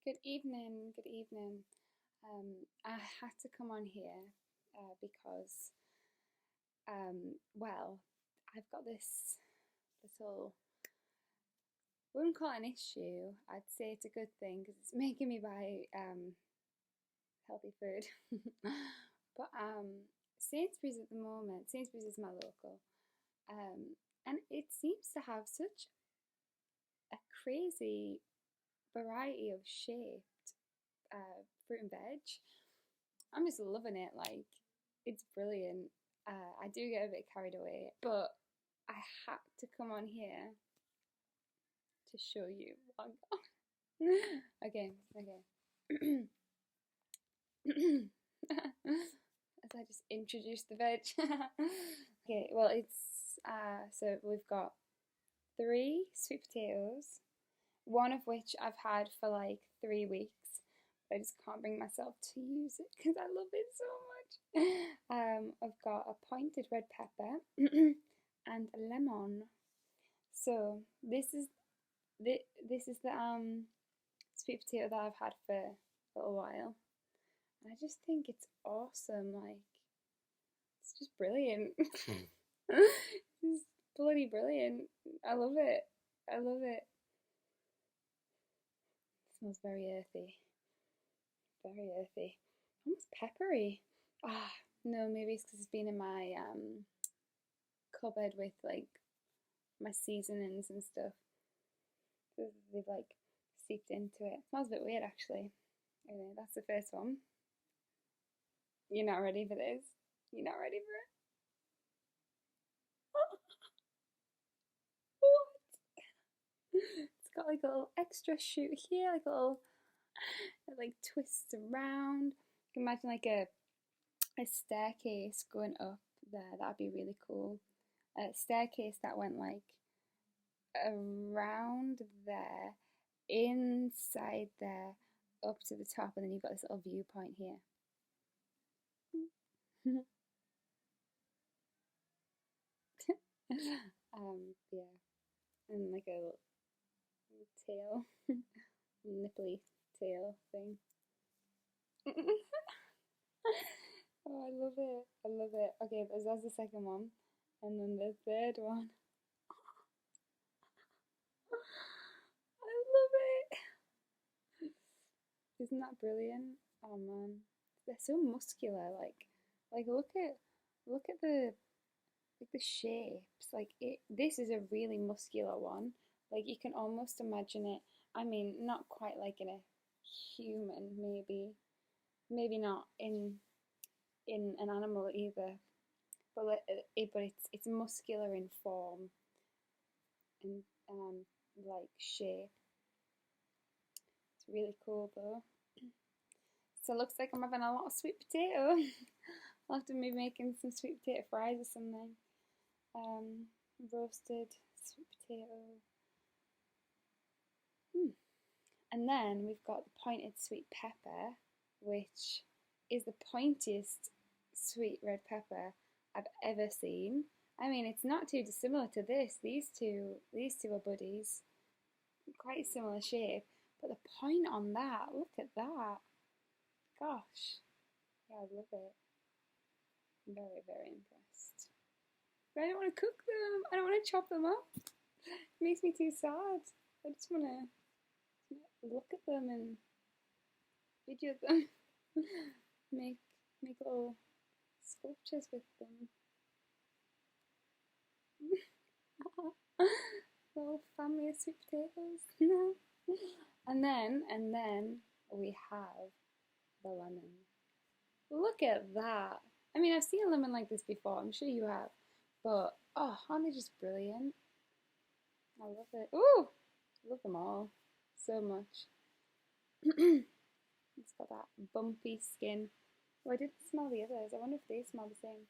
Good evening, good evening. I had to come on here because, well, I've got this little, I wouldn't call it an issue. I'd say it's a good thing because it's making me buy healthy food. But Sainsbury's at the moment, Sainsbury's is my local, and it seems to have such a crazy variety of shaped fruit and veg. I'm just loving it. Like, it's brilliant. I do get a bit carried away, but I had to come on here to show you what I got. Okay, okay. As I just introduced the veg. Okay, well, it's so we've got three sweet potatoes, one of which I've had for like 3 weeks. I just can't bring myself to use it because I love it so much. I've got a pointed red pepper and a lemon. So this is the sweet potato that I've had for a little while. And I just think it's awesome. Like, it's just brilliant. It's bloody brilliant. I love it. I love it. It smells very earthy. Very earthy. Almost peppery. Ah, no, maybe it's because it's been in my cupboard with like my seasonings and stuff. They've like seeped into it. It smells a bit weird actually. Anyway, that's the first one. You're not ready for this? You're not ready for it? What? It's got like a little extra shoot here, like a little, it like twists around. You can imagine like a staircase going up there. That'd be really cool. A staircase that went like around there, inside there, up to the top, and then you've got this little viewpoint here. Yeah, and like a little tail, nipply tail thing. Oh, I love it. I love it. Okay, that's the second one. And then the third one. I love it. Isn't that brilliant? Oh man. They're so muscular. Like look at the like the shapes. Like it this is a really muscular one. Like you can almost imagine it. I mean, not quite like in a human, maybe not in an animal either, but it's muscular in form and like shape. It's really cool though. So it looks like I'm having a lot of sweet potato. I'll have to be making some sweet potato fries or something. Roasted sweet potato. And then we've got the pointed sweet pepper, which is the pointiest sweet red pepper I've ever seen. I mean, it's not too dissimilar to this. These two are buddies, quite similar shape. But the point on that, look at that. Gosh, yeah, I love it. I'm very, very impressed. But I don't want to cook them. I don't want to chop them up. It makes me too sad. I just want to look at them and video them. make little sculptures with them. Little family of sweet potatoes. and then we have the lemon. Look at that. I mean, I've seen a lemon like this before. I'm sure you have. But oh, aren't they just brilliant? I love it. Ooh, I love them all so much. It's got that bumpy skin. Oh, I didn't smell the others. I wonder if they smell the same.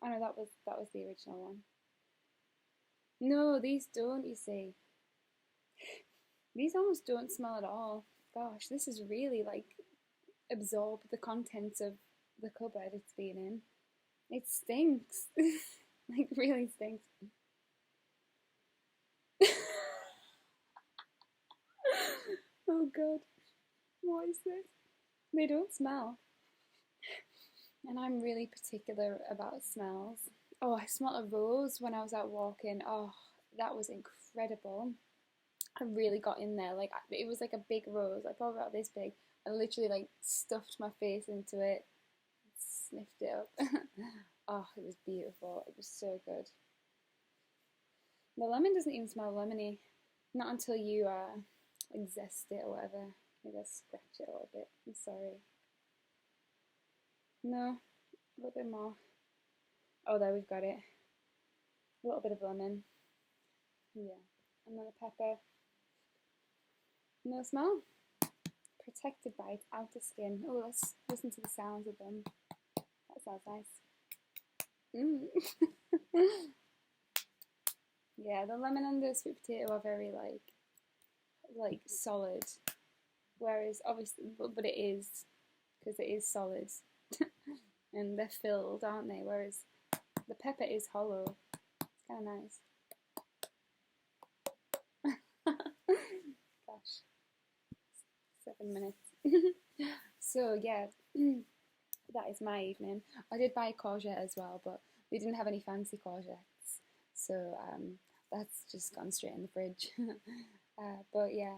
Oh no, that was the original one. No, these don't, you see. These almost don't smell at all. Gosh, this is really like absorb the contents of the cupboard it's been in. It stinks. Like really stinks. Oh Oh god, what is this? They don't smell. And I'm really particular about smells. Oh, I smelled a rose when I was out walking. Oh, that was incredible. I really got in there. Like it was like a big rose, like probably about this big. I literally like stuffed my face into it, sniffed it up. Oh, it was beautiful. It was so good. The lemon doesn't even smell lemony. Not until you like zest it or whatever. Maybe I'll scratch it a little bit. I'm sorry. No, a little bit more. Oh, there we've got it. A little bit of lemon. Yeah. And then a pepper. No smell. Protected by its outer skin. Oh, let's listen to the sounds of them. That sounds nice. Yeah, the lemon and the sweet potato are very like solid, whereas obviously, but it is because it is solid, and they're filled, aren't they? Whereas the pepper is hollow. It's kind of nice. Gosh, 7 minutes. So yeah, that is my evening. I did buy a courgette as well, but they didn't have any fancy courgettes, so that's just gone straight in the fridge. But yeah,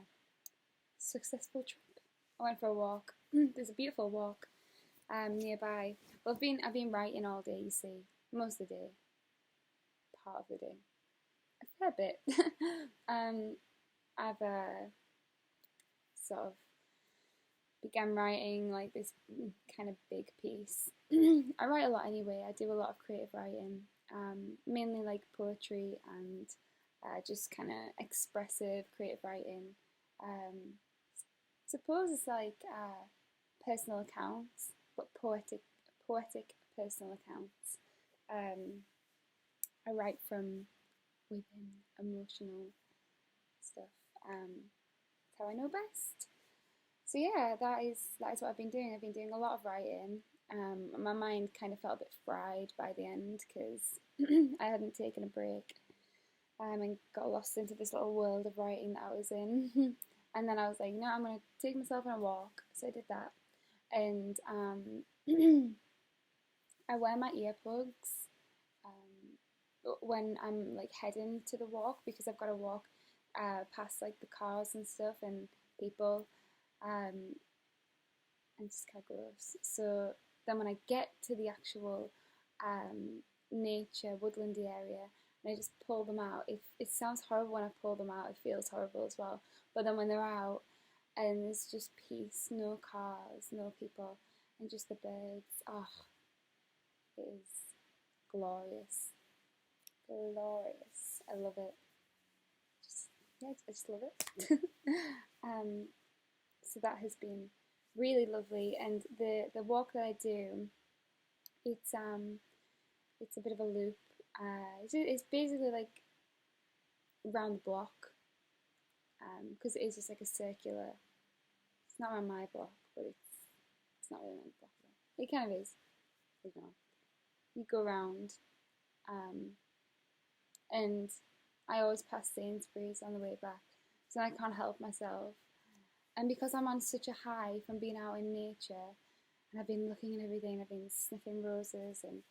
successful trip. I went for a walk. There's a beautiful walk nearby. Well, I've been writing all day. You see, most of the day, part of the day, a fair bit. I've sort of began writing like this kind of big piece. I write a lot anyway. I do a lot of creative writing, mainly like poetry and just kind of expressive creative writing. Um, suppose it's like personal accounts, but poetic personal accounts. Um, I write from within, emotional stuff. That's how I know best. So yeah, that is what I've been doing. I've been doing a lot of writing. My mind kind of felt a bit fried by the end because I hadn't taken a break and got lost into this little world of writing that I was in. And then I was like, no, I'm going to take myself on a walk. So I did that. And I wear my earplugs when I'm like heading to the walk because I've got to walk past like the cars and stuff and people. Um, and it's kind of gross. So then when I get to the actual nature, woodlandy area, and I just pull them out, it sounds horrible when I pull them out, it feels horrible as well. But then when they're out and there's just peace, no cars, no people, and just the birds, oh, it is glorious. Glorious. I love it. Just, yeah, I just love it. um, so that has been really lovely, and the walk that I do, it's a bit of a loop. It's basically like round the block, because it is just like a circular. It's not around my block, but it's not really around the block. It kind of is. You know, you go around, and I always pass Sainsbury's on the way back, so I can't help myself. And because I'm on such a high from being out in nature, and I've been looking at everything, I've been sniffing roses and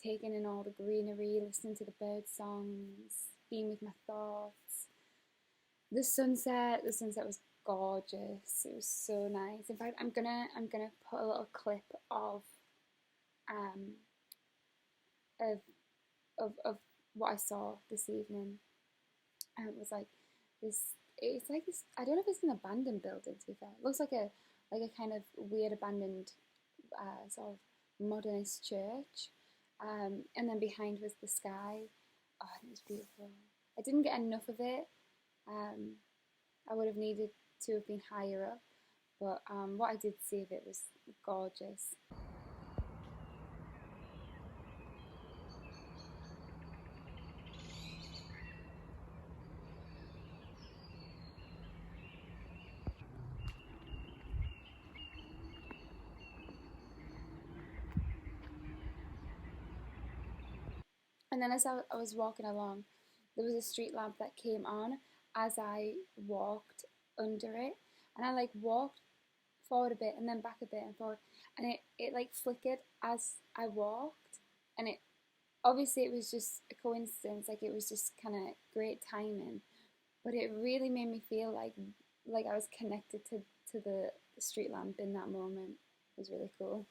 taking in all the greenery, listening to the bird songs, being with my thoughts. The sunset was gorgeous. It was so nice. In fact, I'm gonna put a little clip um of of what I saw this evening. And it was like this. It's like this. I don't know if it's an abandoned building. To be fair, it looks like a kind of weird abandoned sort of modernist church. And then behind was the sky. Oh, it was beautiful. I didn't get enough of it. Um, I would have needed to have been higher up, but what I did see of it was gorgeous. And then as I was walking along, there was a street lamp that came on as I walked, under it, and I like walked forward a bit and then back a bit and forward, and it like flickered as I walked, and it obviously it was just a coincidence, like it was just kind of great timing, but it really made me feel like I was connected to the street lamp in that moment. It was really cool.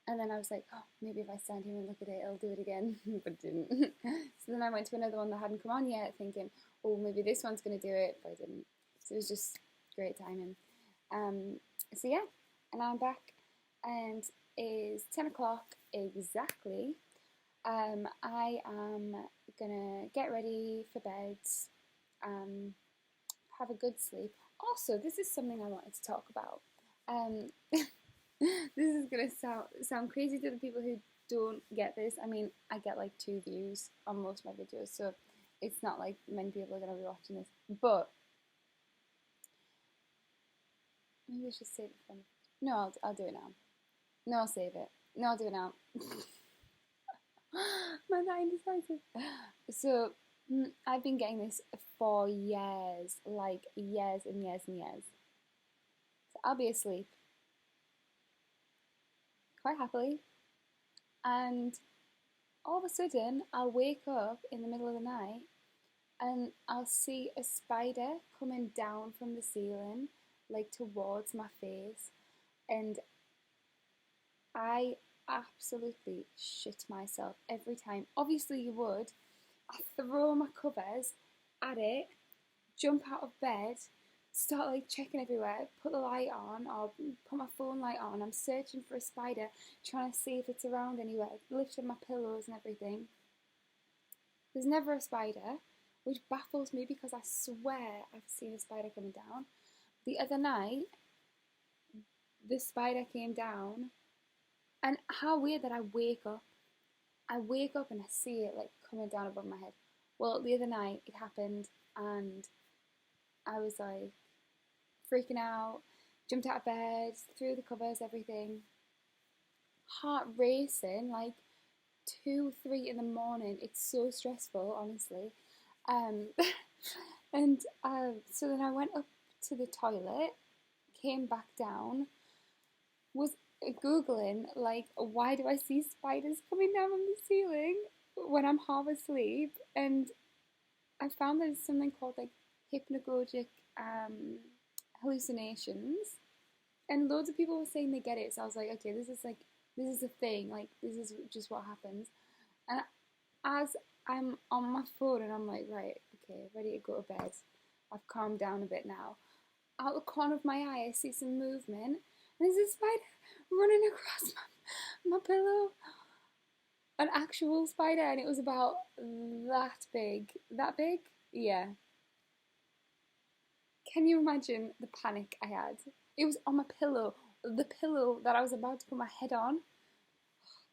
And then I was like, oh, maybe if I stand here and look at it, it'll do it again. But it didn't. So then I went to another one that hadn't come on yet, thinking, oh, maybe this one's going to do it, but it didn't. So it was just great timing. Um, so yeah, and I'm back, and it's 10 o'clock exactly. I am gonna get ready for bed, um, have a good sleep. Also, this is something I wanted to talk about. Um, this is gonna sound crazy to the people who don't get this. I mean, I get like 2 views on most of my videos, so it's not like many people are gonna be watching this. But maybe I should save it from. No, I'll do it now. No, I'll save it. No, I'll do it now. My that indecisive. So I've been getting this for years, like years and years and years. So I'll be asleep quite happily, and all of a sudden I'll wake up in the middle of the night and I'll see a spider coming down from the ceiling, like towards my face, and I absolutely shit myself every time. Obviously, you would. I throw my covers at it, jump out of bed, start like checking everywhere, put the light on or put my phone light on. I'm searching for a spider, trying to see if it's around anywhere, lifting my pillows and everything. There's never a spider, which baffles me because I swear I've seen a spider coming down. The other night, the spider came down, and how weird that I wake up. I wake up and I see it like coming down above my head. Well, the other night it happened, and I was like freaking out, jumped out of bed, threw the covers, everything. Heart racing, like 2, 3 in the morning. It's so stressful, honestly. Um, and so then I went up to the toilet, came back down, was googling like why do I see spiders coming down from the ceiling when I'm half asleep, and I found there's something called like hypnagogic um, hallucinations, and loads of people were saying they get it. So I was like, okay, this is a thing. Like this is just what happens. And as I'm on my phone and I'm like, right, okay, ready to go to bed. I've calmed down a bit now. Out the corner of my eye, I see some movement, and there's a spider running across my pillow. An actual spider, and it was about that big. That big? Yeah. Can you imagine the panic I had? It was on my pillow, the pillow that I was about to put my head on.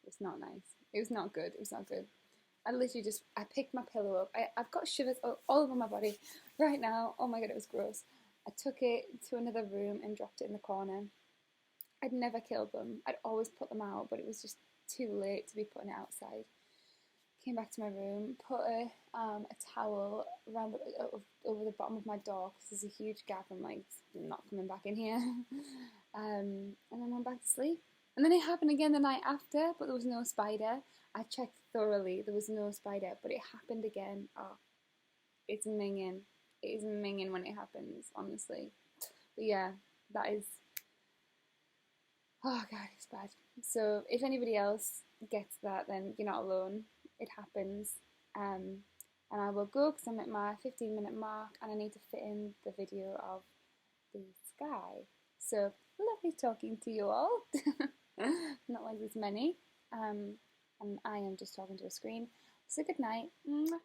It's not nice. It was not good. It was not good. I literally just, I picked my pillow up. I've got shivers all over my body right now. Oh my god, it was gross. I took it to another room and dropped it in the corner. I'd never killed them. I'd always put them out, but it was just too late to be putting it outside. Came back to my room, put a towel around over the bottom of my door because there's a huge gap. I'm like, I'm not coming back in here. And then went back to sleep. And then it happened again the night after, but there was no spider. I checked thoroughly, there was no spider, but it happened again. Oh, it's minging. It is minging when it happens, honestly. But yeah, that is. Oh god, it's bad. So if anybody else gets that, then you're not alone. It happens. And I will go because I'm at my 15-minute mark and I need to fit in the video of the sky. So lovely talking to you all. Not like there's many. And I am just talking to a screen. So good night. Mwah.